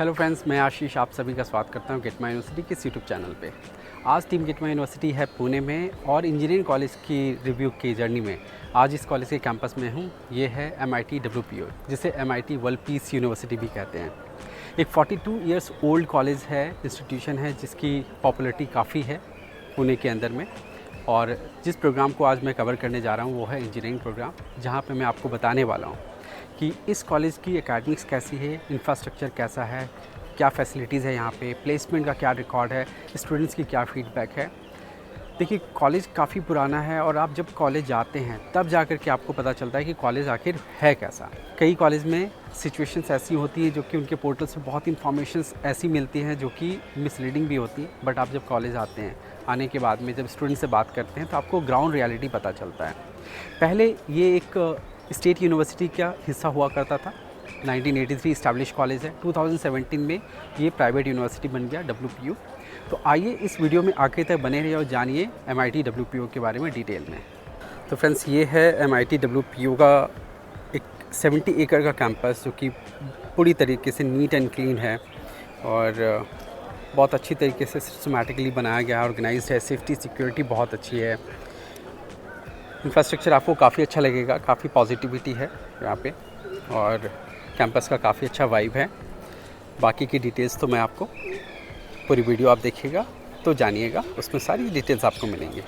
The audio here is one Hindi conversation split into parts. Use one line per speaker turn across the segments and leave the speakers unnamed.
हेलो फ्रेंड्स, मैं आशीष आप सभी का स्वागत करता हूं गेट माय यूनिवर्सिटी के यूट्यूब चैनल पे। आज टीम गेट माय यूनिवर्सिटी है पुणे में और इंजीनियरिंग कॉलेज की रिव्यू की जर्नी में आज इस कॉलेज के कैंपस में हूं। ये है MIT WPO, जिसे MIT वर्ल्ड पीस यूनिवर्सिटी भी कहते हैं। एक 42 इयर्स ओल्ड कॉलेज है, इंस्टीट्यूशन है जिसकी पॉपुलरिटी काफ़ी है पुणे के अंदर में। और जिस प्रोग्राम को आज मैं कवर करने जा रहा हूँ वो है इंजीनियरिंग प्रोग्राम, जहाँ पे मैं आपको बताने वाला हूँ कि इस कॉलेज की एकेडमिक्स कैसी है, इंफ्रास्ट्रक्चर कैसा है, क्या फैसिलिटीज़ है यहाँ पे, प्लेसमेंट का क्या रिकॉर्ड है, स्टूडेंट्स की क्या फीडबैक है। देखिए, कॉलेज काफ़ी पुराना है और आप जब कॉलेज जाते हैं तब जाकर के आपको पता चलता है कि कॉलेज आखिर है कैसा। कई कॉलेज में सिचुएशंस ऐसी होती है जो कि उनके पोर्टल से बहुत इंफॉर्मेशंस ऐसी मिलती हैं जो कि मिसलीडिंग भी होती है। बट आप जब कॉलेज आते हैं, आने के बाद में जब स्टूडेंट से बात करते हैं तो आपको ग्राउंड रियलिटी पता चलता है। पहले ये एक स्टेट यूनिवर्सिटी का हिस्सा हुआ करता था। 1983 इस्टेब्लिश कॉलेज है। 2017 में ये प्राइवेट यूनिवर्सिटी बन गया WPU। तो आइए इस वीडियो में आखिर तक बने रहिए और जानिए MIT WPU के बारे में डिटेल में। तो फ्रेंड्स, ये है MIT WPU का एक 70 एकड़ का कैंपस, जो कि पूरी तरीके से नीट एंड क्लीन है और बहुत अच्छी तरीके से सिस्टमैटिकली बनाया गया है, ऑर्गेनाइज्ड है। सेफ्टी सिक्योरिटी बहुत अच्छी है। इंफ्रास्ट्रक्चर आपको काफ़ी अच्छा लगेगा, काफ़ी पॉजिटिविटी है यहाँ पे और कैंपस का काफ़ी अच्छा वाइब है। बाकी की डिटेल्स तो मैं आपको पूरी वीडियो आप देखिएगा तो जानिएगा, उसमें सारी डिटेल्स आपको मिलेंगी।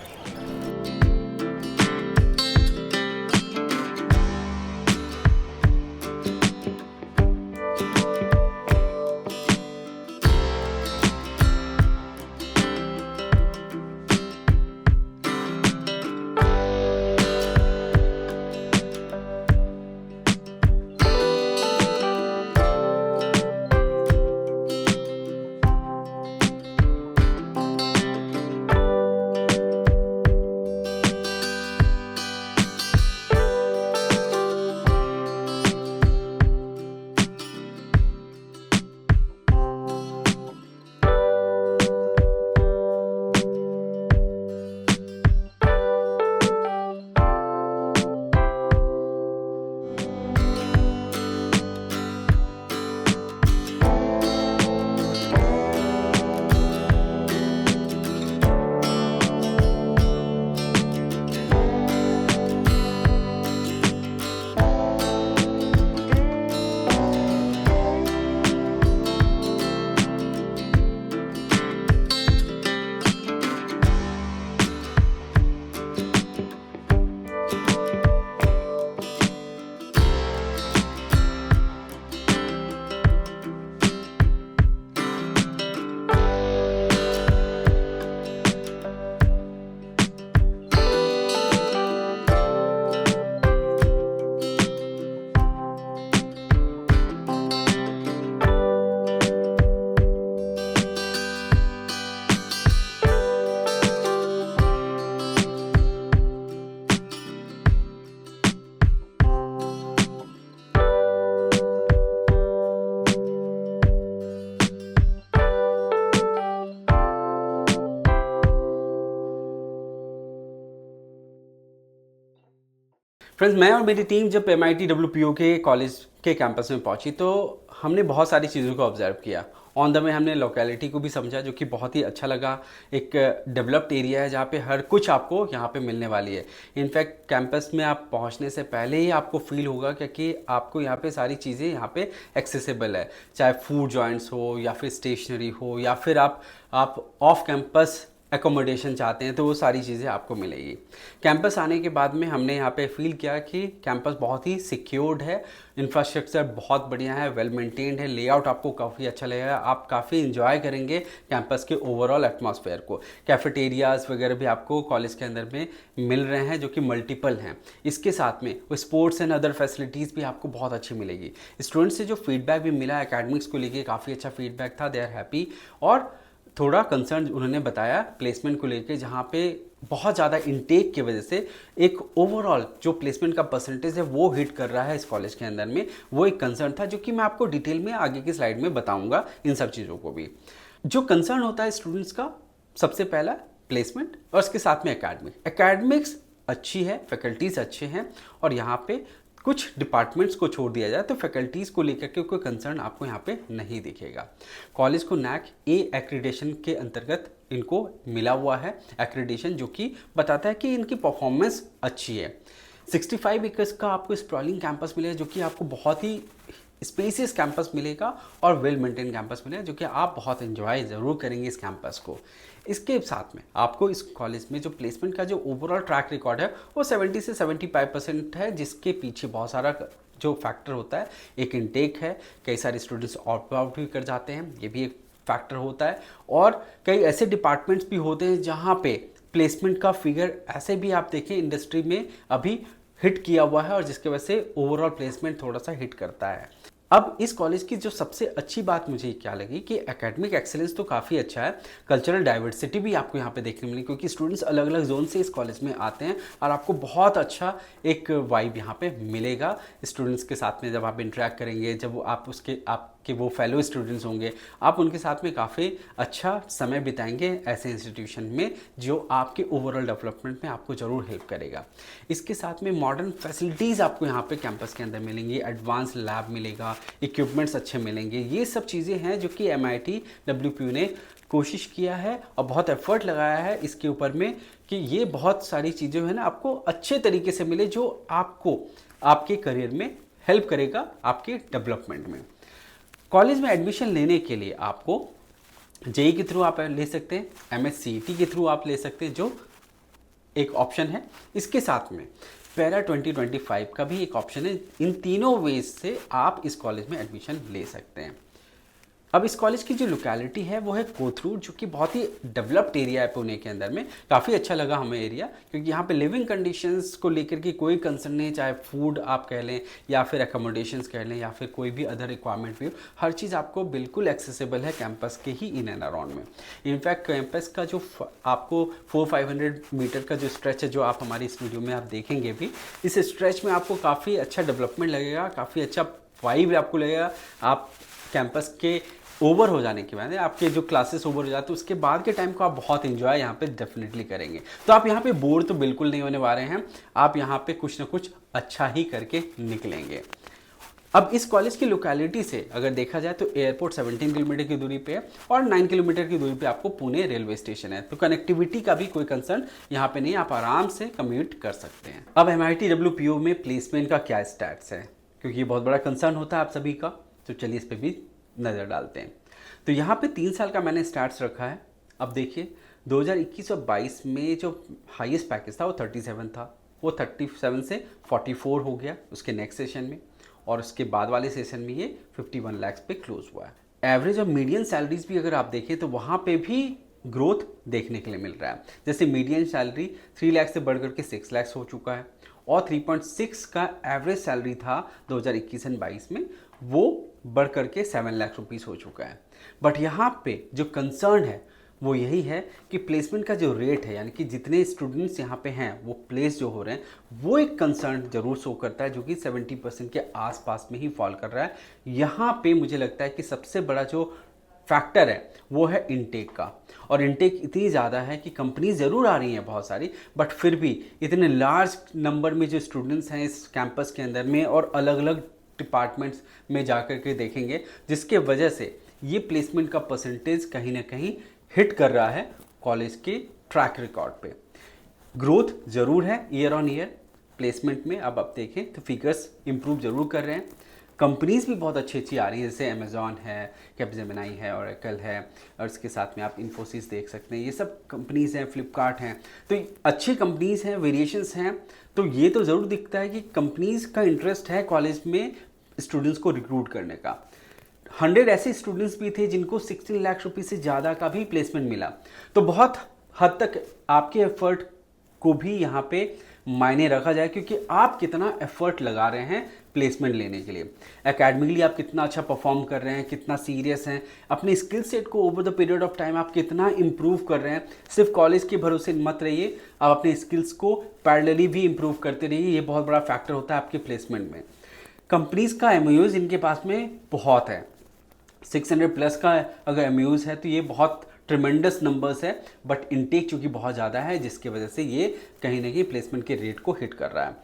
फ्रेंड्स, मैं और मेरी टीम जब MIT WPU के कॉलेज के कैंपस में पहुंची तो हमने बहुत सारी चीज़ों को ऑब्जर्व किया। ऑन द वे हमने लोकेलिटी को भी समझा, जो कि बहुत ही अच्छा लगा। एक डेवलप्ड एरिया है जहाँ पे हर कुछ आपको यहाँ पे मिलने वाली है। इनफैक्ट कैंपस में आप पहुँचने से पहले ही आपको फील होगा क्योंकि आपको यहाँ पे सारी चीज़ें यहाँ पे एक्सेसिबल है, चाहे फूड जॉइंट्स हो या फिर स्टेशनरी हो या फिर आप ऑफ कैंपस एकोमोडेशन चाहते हैं तो वो सारी चीज़ें आपको मिलेगी। कैंपस आने के बाद में हमने यहाँ पे फील किया कि कैंपस बहुत ही सिक्योर्ड है, इंफ्रास्ट्रक्चर बहुत बढ़िया है, वेल मेंटेन्ड है, लेआउट आपको काफ़ी अच्छा लगेगा, आप काफ़ी इंजॉय करेंगे कैंपस के ओवरऑल एटमॉस्फेयर को। कैफेटेरियाज़ वगैरह भी आपको कॉलेज के अंदर में मिल रहे हैं जो कि मल्टीपल हैं। इसके साथ में स्पोर्ट्स एंड अदर फैसिलिटीज़ भी आपको बहुत अच्छी मिलेगी। स्टूडेंट्स से जो फीडबैक भी मिला एकेडमिक्स को लेके काफ़ी अच्छा फीडबैक था, दे आर हैप्पी। और थोड़ा कंसर्न उन्होंने बताया प्लेसमेंट को लेके, जहाँ पे बहुत ज़्यादा इनटेक की वजह से एक ओवरऑल जो प्लेसमेंट का परसेंटेज है वो हिट कर रहा है इस कॉलेज के अंदर में। वो एक कंसर्न था जो कि मैं आपको डिटेल में आगे की स्लाइड में बताऊंगा। इन सब चीज़ों को भी जो कंसर्न होता है स्टूडेंट्स का, सबसे पहला प्लेसमेंट और उसके साथ में एकेडमिक्स अच्छी है, फैकल्टीज़ अच्छे हैं और यहाँ पे कुछ डिपार्टमेंट्स को छोड़ दिया जाए तो फैकल्टीज़ को लेकर के कोई कंसर्न आपको यहाँ पे नहीं दिखेगा। कॉलेज को नैक ए एक्रीडेशन के अंतर्गत इनको मिला हुआ है एक्रीडेशन, जो कि बताता है कि इनकी परफॉर्मेंस अच्छी है। 65 एकर्स का आपको स्प्रॉलिंग कैंपस मिलेगा, जो कि आपको बहुत ही स्पेसियस कैंपस मिलेगा और वेल मेंटेन कैंपस मिलेगा, जो कि आप बहुत एंजॉय ज़रूर करेंगे इस कैंपस को। इसके साथ में आपको इस कॉलेज में जो प्लेसमेंट का जो ओवरऑल ट्रैक रिकॉर्ड है वो 70 से 75% है, जिसके पीछे बहुत सारा जो फैक्टर होता है। एक इनटेक है, कई सारे स्टूडेंट्स ऑप्ट आउट भी कर जाते हैं, ये भी एक फैक्टर होता है। और कई ऐसे डिपार्टमेंट्स भी होते हैं जहाँ पे प्लेसमेंट का फिगर ऐसे भी आप देखें इंडस्ट्री में अभी हिट किया हुआ है, और जिसकी वजह से ओवरऑल प्लेसमेंट थोड़ा सा हिट करता है। अब इस कॉलेज की जो सबसे अच्छी बात मुझे क्या लगी कि एकेडमिक एक्सेलेंस तो काफ़ी अच्छा है, कल्चरल डाइवर्सिटी भी आपको यहाँ पे देखने मिली, क्योंकि स्टूडेंट्स अलग अलग जोन से इस कॉलेज में आते हैं और आपको बहुत अच्छा एक वाइब यहाँ पे मिलेगा स्टूडेंट्स के साथ में। जब आप इंटरेक्ट करेंगे, जब आप आपके वो फेलो स्टूडेंट्स होंगे, आप उनके साथ में काफ़ी अच्छा समय बिताएंगे ऐसे इंस्टीट्यूशन में, जो आपके ओवरऑल डेवलपमेंट में आपको ज़रूर हेल्प करेगा। इसके साथ में मॉडर्न फैसिलिटीज़ आपको यहाँ पे कैंपस के अंदर मिलेंगी, एडवांस लैब मिलेगा, इक्विपमेंट्स अच्छे मिलेंगे। ये सब चीज़ें हैं जो कि MIT WPU ने कोशिश किया है और बहुत एफर्ट लगाया है इसके ऊपर में कि ये बहुत सारी चीज़ें है ना आपको अच्छे तरीके से मिले, जो आपको आपके करियर में हेल्प करेगा आपके डेवलपमेंट में। कॉलेज में एडमिशन लेने के लिए आपको JEE के थ्रू आप ले सकते हैं, MSCET के थ्रू आप ले सकते हैं, जो एक ऑप्शन है। इसके साथ में पैरा 2025 का भी एक ऑप्शन है। इन तीनों वेज से आप इस कॉलेज में एडमिशन ले सकते हैं। अब इस कॉलेज की जो लोकेलिटी है वो है कोथरूड, जो कि बहुत ही डेवलप्ड एरिया है पुणे के अंदर में। काफ़ी अच्छा लगा हमें एरिया, क्योंकि यहाँ पे लिविंग कंडीशंस को लेकर के कोई कंसर्न नहीं, चाहे फूड आप कह लें या फिर एकोमोडेशंस कह लें या फिर कोई भी अदर रिक्वायरमेंट भी हो, हर चीज़ आपको बिल्कुल एक्सेसिबल है कैंपस के ही इन एंड अराउंड में। इनफैक्ट कैंपस का जो आपको 400-500 मीटर का जो स्ट्रेच है, जो आप हमारी इस वीडियो में आप देखेंगे भी, इस स्ट्रेच में आपको काफ़ी अच्छा डेवलपमेंट लगेगा, काफ़ी अच्छा वाइब आपको लगेगा। आप कैंपस के ओवर हो जाने के बाद, आपके जो क्लासेस ओवर हो जाते हैं उसके बाद के टाइम को आप बहुत एंजॉय यहाँ पे डेफिनेटली करेंगे। तो आप यहाँ पे बोर तो बिल्कुल नहीं होने वाले हैं, आप यहाँ पे कुछ ना कुछ अच्छा ही करके निकलेंगे। अब इस कॉलेज की लोकेलिटी से अगर देखा जाए तो एयरपोर्ट 17 किलोमीटर की दूरी पे है और 9 किलोमीटर की दूरी पे आपको पुणे रेलवे स्टेशन है, तो कनेक्टिविटी का भी कोई कंसर्न यहाँ पे नहीं, आप आराम से कम्यूट कर सकते हैं। अब MIT WPU में प्लेसमेंट का क्या स्टैट्स है, क्योंकि ये बहुत बड़ा कंसर्न होता है आप सभी का, तो चलिए इस पर भी नज़र डालते हैं। तो यहाँ पे 3 साल का मैंने स्टार्ट्स रखा है। अब देखिए 2021 और 22 में जो हाईएस्ट पैकेज था वो 37 था, वो 37 से 44 हो गया उसके नेक्स्ट सेशन में, और उसके बाद वाले सेशन में ये 51 लाख पे क्लोज हुआ है। एवरेज और मीडियन सैलरीज भी अगर आप देखें तो वहाँ पे भी ग्रोथ देखने के लिए मिल रहा है। जैसे मीडियन सैलरी 3 लाख से बढ़ करके 6 लाख हो चुका है, और 3.6 का एवरेज सैलरी था 2021 और 22 में, वो बढ़ करके 7 लाख रुपीस हो चुका है। बट यहाँ पे जो कंसर्न है वो यही है कि प्लेसमेंट का जो रेट है, यानी कि जितने स्टूडेंट्स यहाँ पे हैं वो प्लेस जो हो रहे हैं, वो एक कंसर्न जरूर शो करता है, जो कि 70% के आसपास में ही फॉल कर रहा है। यहाँ पे मुझे लगता है कि सबसे बड़ा जो फैक्टर है वो है इनटेक का, और इनटेक इतनी ज़्यादा है कि कंपनीज ज़रूर आ रही हैं बहुत सारी, बट फिर भी इतने लार्ज नंबर में जो स्टूडेंट्स हैं इस कैंपस के अंदर में और अलग अलग डिपार्टमेंट्स में जाकर के देखेंगे, जिसके वजह से ये प्लेसमेंट का परसेंटेज कहीं ना कहीं हिट कर रहा है कॉलेज के ट्रैक रिकॉर्ड पे। ग्रोथ ज़रूर है ईयर ऑन ईयर प्लेसमेंट में, अब आप देखें तो फिगर्स इंप्रूव ज़रूर कर रहे हैं। कंपनीज भी बहुत अच्छी अच्छी आ रही है, जैसे अमेजॉन है, कैपजेमिनी है, ओरेकल है, और इसके साथ में आप इन्फोसिस देख सकते हैं, ये सब कंपनीज हैं, फ्लिपकार्ट हैं, तो अच्छी कंपनीज हैं, वेरिएशंस हैं। तो ये तो ज़रूर दिखता है कि कंपनीज का इंटरेस्ट है कॉलेज में स्टूडेंट्स को रिक्रूट करने का। 100 ऐसे स्टूडेंट्स भी थे जिनको 16 लाख रुपये से ज़्यादा का भी प्लेसमेंट मिला, तो बहुत हद तक आपके एफर्ट को भी यहाँ पे मायने रखा जाए, क्योंकि आप कितना एफर्ट लगा रहे हैं प्लेसमेंट लेने के लिए, एकेडमिकली आप कितना अच्छा परफॉर्म कर रहे हैं, कितना सीरियस हैं, अपने स्किल सेट को over the period of time आप कितना इंप्रूव कर रहे हैं। सिर्फ कॉलेज के भरोसे मत रहिए, आप अपने स्किल्स को पैरेलली भी इंप्रूव करते रहिए, ये बहुत बड़ा फैक्टर होता है आपके प्लेसमेंट में। कंपनीज का एमओयूज इनके पास में बहुत है, 600+ का अगर एमओयूज है तो ये बहुत ट्रिमेंडस नंबर्स है, बट इनटेक चूँकि बहुत ज़्यादा है जिसकी वजह से ये कहीं ना कहीं प्लेसमेंट के रेट को हिट कर रहा है।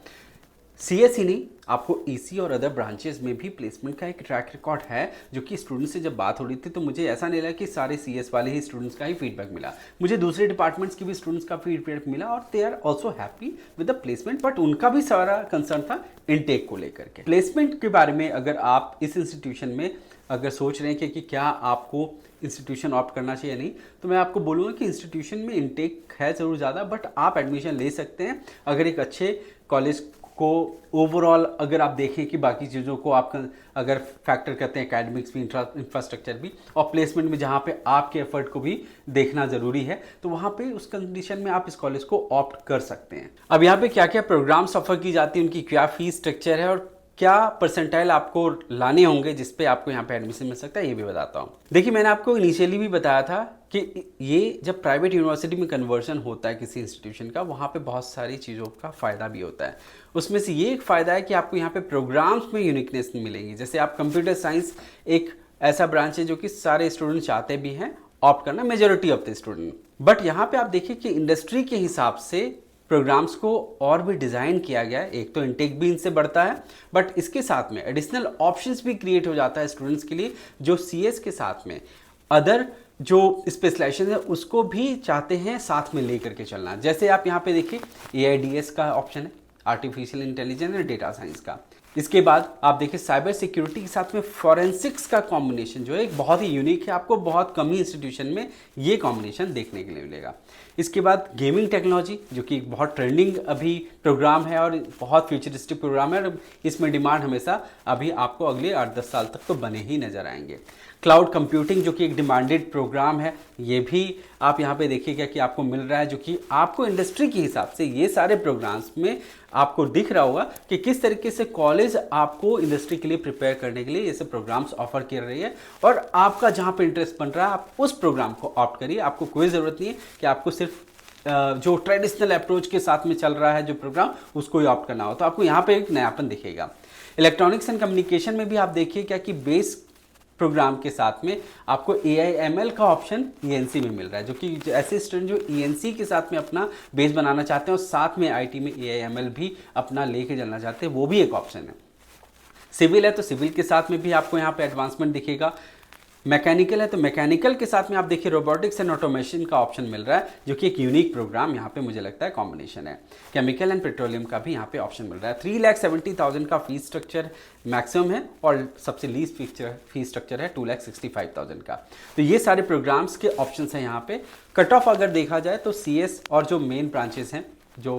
CS ही नहीं, आपको EC और अदर ब्रांचेस में भी प्लेसमेंट का एक ट्रैक रिकॉर्ड है, जो कि स्टूडेंट से जब बात हो रही थी तो मुझे ऐसा नहीं लगा कि सारे CS वाले ही स्टूडेंट्स का ही फीडबैक मिला, मुझे दूसरे डिपार्टमेंट्स के भी स्टूडेंट्स का फीडबैक मिला और they are also happy with the placement. But उनका भी सारा कंसर्न था इनटेक को लेकर के। प्लेसमेंट के बारे में अगर आप इस इंस्टीट्यूशन में अगर सोच रहे हैं कि क्या आपको इंस्टीट्यूशन ऑप्ट करना चाहिए या नहीं, तो मैं आपको बोलूँगा कि इंस्टीट्यूशन में इनटेक है ज़रूर ज़्यादा, बट आप एडमिशन ले सकते हैं अगर एक अच्छे कॉलेज को ओवरऑल अगर आप देखें कि बाकी चीज़ों को आप अगर फैक्टर करते हैं, एकेडमिक्स भी, इंफ्रास्ट्रक्चर भी और प्लेसमेंट में जहाँ पे आपके एफर्ट को भी देखना ज़रूरी है, तो वहाँ पे उस कंडीशन में आप इस कॉलेज को ऑप्ट कर सकते हैं। अब यहाँ पे क्या क्या प्रोग्राम्स ऑफर की जाती है, उनकी क्या फीस स्ट्रक्चर है और क्या परसेंटाइल आपको लाने होंगे जिस पे आपको यहाँ पे एडमिशन मिल सकता है, ये भी बताता हूँ। देखिए, मैंने आपको इनिशियली भी बताया था कि ये जब प्राइवेट यूनिवर्सिटी में कन्वर्जन होता है किसी इंस्टीट्यूशन का, वहाँ पे बहुत सारी चीज़ों का फ़ायदा भी होता है। उसमें से ये एक फ़ायदा है कि आपको यहाँ पे प्रोग्राम्स में यूनिकनेस मिलेंगी। जैसे आप कंप्यूटर साइंस एक ऐसा ब्रांच है जो कि सारे स्टूडेंट चाहते भी हैं ऑप्ट करना, majority of the student. But यहाँ पे आप देखिए कि इंडस्ट्री के हिसाब से प्रोग्राम्स को और भी डिज़ाइन किया गया है। एक तो इनटेक भी इनसे बढ़ता है, बट इसके साथ में एडिशनल ऑप्शंस भी क्रिएट हो जाता है स्टूडेंट्स के लिए, जो CS के साथ में अदर जो स्पेशलाइजेशन है उसको भी चाहते हैं साथ में लेकर के चलना। जैसे आप यहाँ पे देखिए AIDS का ऑप्शन है, आर्टिफिशियल इंटेलिजेंस और डेटा साइंस का। इसके बाद आप देखिए साइबर सिक्योरिटी के साथ में फॉरेंसिक्स का कॉम्बिनेशन जो है एक बहुत ही यूनिक है, आपको बहुत कम ही इंस्टीट्यूशन में ये कॉम्बिनेशन देखने के लिए मिलेगा। इसके बाद गेमिंग टेक्नोलॉजी, जो कि एक बहुत ट्रेंडिंग अभी प्रोग्राम है और बहुत फ्यूचरिस्टिक प्रोग्राम है और इसमें डिमांड हमेशा अभी आपको अगले 8-10 साल तक तो बने ही नजर आएंगे। क्लाउड कंप्यूटिंग, जो कि एक डिमांडेड प्रोग्राम है, ये भी आप यहाँ पे देखिएगा कि आपको मिल रहा है, जो कि आपको इंडस्ट्री के हिसाब से ये सारे प्रोग्राम्स में आपको दिख रहा होगा कि किस तरीके से कॉलेज आपको इंडस्ट्री के लिए प्रिपेयर करने के लिए ये सब प्रोग्राम्स ऑफर कर रही है। और आपका जहाँ पे इंटरेस्ट बन रहा है आप उस प्रोग्राम को ऑप्ट करिए। आपको कोई ज़रूरत नहीं है कि आपको सिर्फ जो ट्रेडिशनल अप्रोच के साथ में चल रहा है जो प्रोग्राम उसको ही ऑप्ट करना हो, तो आपको यहाँ पे एक नयापन दिखेगा। इलेक्ट्रॉनिक्स एंड कम्युनिकेशन में भी आप देखिए क्या कि बेस प्रोग्राम के साथ में आपको AI/ML का ऑप्शन ENC में मिल रहा है, जो कि ऐसे स्टूडेंट जो ENC के साथ में अपना बेस बनाना चाहते हैं और साथ में IT में AI/ML भी अपना लेके चलना चाहते हैं, वो भी एक ऑप्शन है। सिविल है तो सिविल के साथ में भी आपको यहाँ पे एडवांसमेंट दिखेगा। मैकेनिकल है तो मैकेनिकल के साथ में आप देखिए रोबोटिक्स एंड ऑटोमेशन का ऑप्शन मिल रहा है, जो कि एक यूनिक प्रोग्राम यहाँ पे मुझे लगता है कॉम्बिनेशन है। केमिकल एंड पेट्रोलियम का भी यहाँ पे ऑप्शन मिल रहा है। 3,70,000 का फीस स्ट्रक्चर मैक्सिमम है और सबसे लीस्ट फीस स्ट्रक्चर है 2,65,000 का। तो ये सारे प्रोग्राम्स के ऑप्शन हैं यहाँ पे। कट ऑफ अगर देखा जाए तो CS और जो मेन ब्रांचेस हैं जो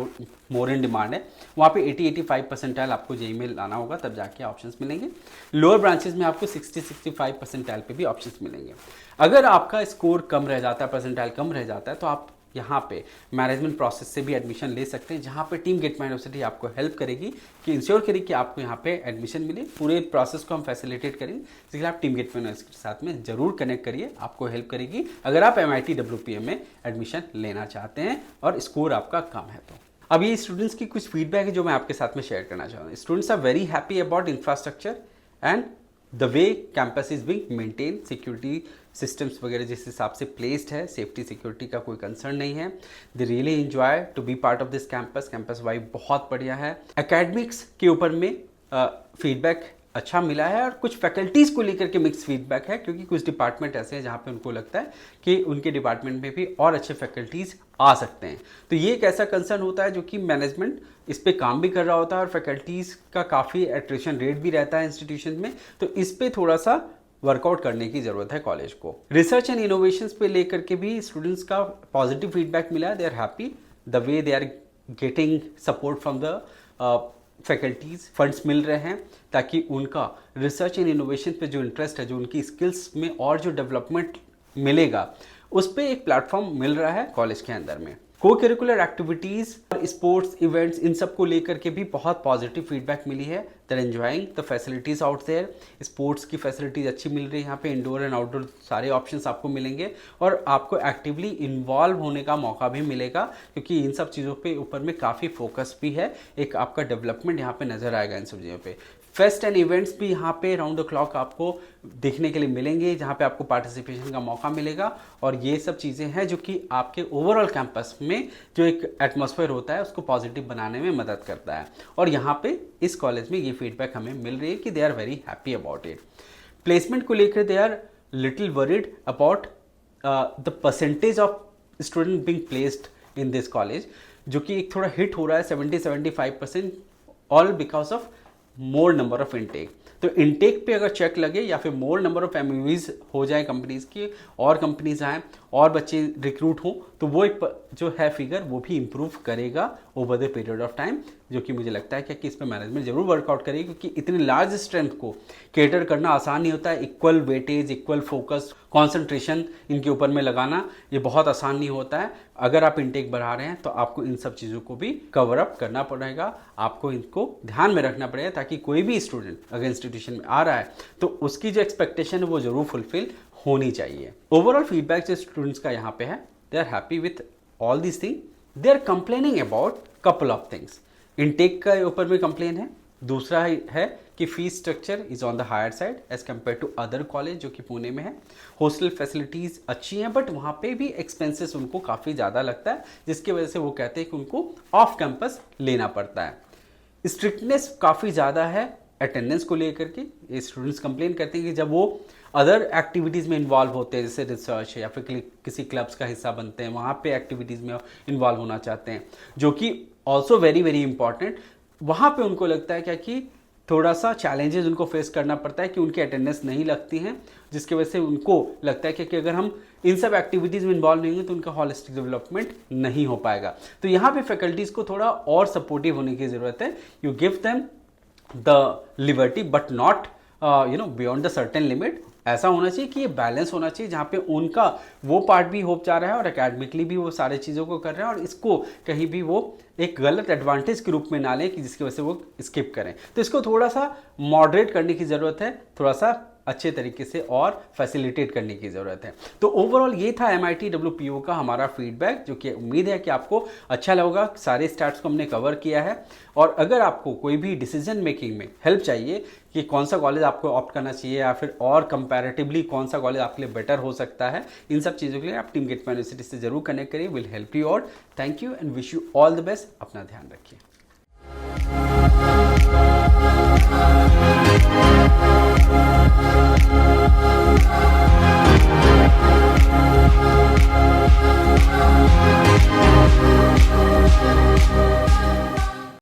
मोर इन डिमांड है वहाँ पे 80-85 परसेंटाइल आपको JEE में लाना होगा, तब जाके ऑप्शंस मिलेंगे। लोअर ब्रांचेस में आपको 60-65 परसेंटाइल पे भी ऑप्शंस मिलेंगे। अगर आपका स्कोर कम रह जाता है, परसेंटाइल कम रह जाता है, तो आप यहाँ पे मैनेजमेंट प्रोसेस से भी एडमिशन ले सकते हैं, जहाँ पे टीम गेट माई यूनिवर्सिटी आपको हेल्प करेगी कि इंश्योर करेगी कि आपको यहाँ पे एडमिशन मिले। पूरे प्रोसेस को हम फैसिलिटेट करेंगे, इसलिए आप टीम गेट माई यूनिवर्सिटी के साथ में ज़रूर कनेक्ट करिए, आपको हेल्प करेगी अगर आप MIT WPM में एडमिशन लेना चाहते हैं और स्कोर आपका कम है तो। अब ये स्टूडेंट्स की कुछ फीडबैक है जो मैं आपके साथ में शेयर करना चाहूँगा। Students are very happy about infrastructure and the way campus is being maintain, security systems वगैरह जिस हिसाब से प्लेस्ड है, सेफ्टी सिक्योरिटी का कोई कंसर्न नहीं है। They really enjoy to be part of this campus. Campus vibe बहुत बढ़िया है। एकेडमिक्स के ऊपर में फीडबैक अच्छा मिला है और कुछ फैकल्टीज़ को लेकर के मिक्स फीडबैक है, क्योंकि कुछ डिपार्टमेंट ऐसे हैं जहाँ पे उनको लगता है कि उनके डिपार्टमेंट में भी और अच्छे फैकल्टीज़ आ सकते हैं। तो ये एक ऐसा कंसर्न होता है जो कि मैनेजमेंट इस पे काम भी कर रहा होता है और फैकल्टीज़ का काफ़ी एट्रिशन रेट भी रहता है इंस्टीट्यूशन में, तो इस पर थोड़ा सा वर्कआउट करने की ज़रूरत है कॉलेज को। रिसर्च एंड इनोवेशंस पे लेकर के भी स्टूडेंट्स का पॉजिटिव फीडबैक मिला है। They are happy the way they are getting support from the faculties, funds मिल रहे हैं ताकि उनका रिसर्च एंड इनोवेशन पे जो इंटरेस्ट है, जो उनकी स्किल्स में और जो डेवलपमेंट मिलेगा, उस पर एक प्लेटफॉर्म मिल रहा है कॉलेज के अंदर में। को करिकुलर एक्टिविटीज़, स्पोर्ट्स इवेंट्स, इन सब को लेकर के भी बहुत पॉजिटिव फीडबैक मिली है। They are enjoying the facilities out there. Sports की फैसिलिटीज़ अच्छी मिल रही है यहाँ पे, इंडोर एंड आउटडोर सारे ऑप्शंस आपको मिलेंगे और आपको एक्टिवली इन्वॉल्व होने का मौका भी मिलेगा, क्योंकि इन सब चीज़ों पे ऊपर में काफ़ी फोकस भी है। एक आपका डेवलपमेंट यहाँ पे नज़र आएगा इन सब चीज़ों पे। फेस्ट एंड इवेंट्स भी यहाँ पे राउंड द क्लॉक आपको देखने के लिए मिलेंगे, जहाँ पे आपको पार्टिसिपेशन का मौका मिलेगा। और ये सब चीज़ें हैं जो कि आपके ओवरऑल कैंपस में जो एक एटमॉस्फेयर होता है उसको पॉजिटिव बनाने में मदद करता है। और यहाँ पे इस कॉलेज में ये फीडबैक हमें मिल रही है कि they are very happy about it. Placement को लेकर they are little worried about the percentage of student being placed in this college, जो कि एक थोड़ा हिट हो रहा है 70-75%, all because of more number of intake. तो इनटेक पे अगर चेक लगे या फिर मोर नंबर ऑफ एमयूवीज हो जाए कंपनीज की, और कंपनीज आए और बच्चे रिक्रूट हों, तो वो एक जो है फिगर वो भी इम्प्रूव करेगा over the period of time, जो कि मुझे लगता है कि इस पर मैनेजमेंट जरूर वर्कआउट करेगी, क्योंकि इतनी लार्ज स्ट्रेंथ को केटर करना आसान नहीं होता है। Equal weightage, equal focus, concentration इनके ऊपर में लगाना ये बहुत आसान नहीं होता है। अगर आप इनटेक बढ़ा रहे हैं तो आपको इन सब चीज़ों को भी कवर अप करना पड़ेगा, आपको इनको ध्यान में रखना पड़ेगा, ताकि कोई भी स्टूडेंट अगर इंस्टीट्यूशन में आ रहा है तो उसकी जो एक्सपेक्टेशन है वो जरूर फुलफिल होनी चाहिए। ओवरऑल फीडबैक जो स्टूडेंट्स का यहाँ पे है, they are happy with all this thing. They are complaining about couple of things. Intake का ऊपर में कंप्लेन है, दूसरा है कि fees structure is on the higher side as compare to other college जो कि पुणे में है। हॉस्टल फैसिलिटीज़ अच्छी हैं, बट वहाँ पे भी एक्सपेंसेस उनको काफ़ी ज़्यादा लगता है, जिसकी वजह से वो कहते हैं कि उनको ऑफ कैंपस लेना पड़ता है। स्ट्रिक्टनेस काफ़ी ज़्यादा है अटेंडेंस को लेकर के। ये स्टूडेंट्स कंप्लेन करते हैं कि जब वो अदर एक्टिविटीज़ में इन्वॉल्व होते हैं, जैसे रिसर्च या फिर किसी क्लब्स का हिस्सा बनते हैं, वहाँ पे एक्टिविटीज़ में इन्वॉल्व होना चाहते हैं, जो कि ऑल्सो वेरी वेरी इंपॉर्टेंट। वहाँ पे उनको लगता है क्या कि थोड़ा सा चैलेंजेस उनको फेस करना पड़ता है कि उनकी अटेंडेंस नहीं लगती हैं, जिसकी वजह से उनको लगता है कि अगर हम इन सब एक्टिविटीज़ में इन्वॉल्व नहीं होंगे तो उनका हॉलिस्टिक डेवलपमेंट नहीं हो पाएगा। तो यहाँ पे फैकल्टीज़ को थोड़ा और सपोर्टिव होने की ज़रूरत है। You give them the liberty but not beyond the certain limit. ऐसा होना चाहिए कि ये बैलेंस होना चाहिए, जहाँ पे उनका वो पार्ट भी हो जा रहा है और एकेडमिकली भी वो सारे चीज़ों को कर रहे हैं, और इसको कहीं भी वो एक गलत एडवांटेज के रूप में ना लें कि जिसकी वजह से वो स्किप करें। तो इसको थोड़ा सा मॉडरेट करने की ज़रूरत है, थोड़ा सा अच्छे तरीके से और फैसिलिटेट करने की ज़रूरत है। तो ओवरऑल ये था MIT WPO का हमारा फीडबैक, जो कि उम्मीद है कि आपको अच्छा लगेगा। सारे स्टैट्स को हमने कवर किया है, और अगर आपको कोई भी डिसीजन मेकिंग में हेल्प चाहिए कि कौन सा कॉलेज आपको ऑप्ट करना चाहिए या फिर और कंपैरेटिवली कौन सा कॉलेज आपके लिए बेटर हो सकता है, इन सब चीज़ों के लिए आप टीम गेटमा यूनिवर्सिटी से जरूर कनेक्ट करिए। Will help you out. Thank you and wish you all the best. अपना ध्यान रखिए।
We'll be right back.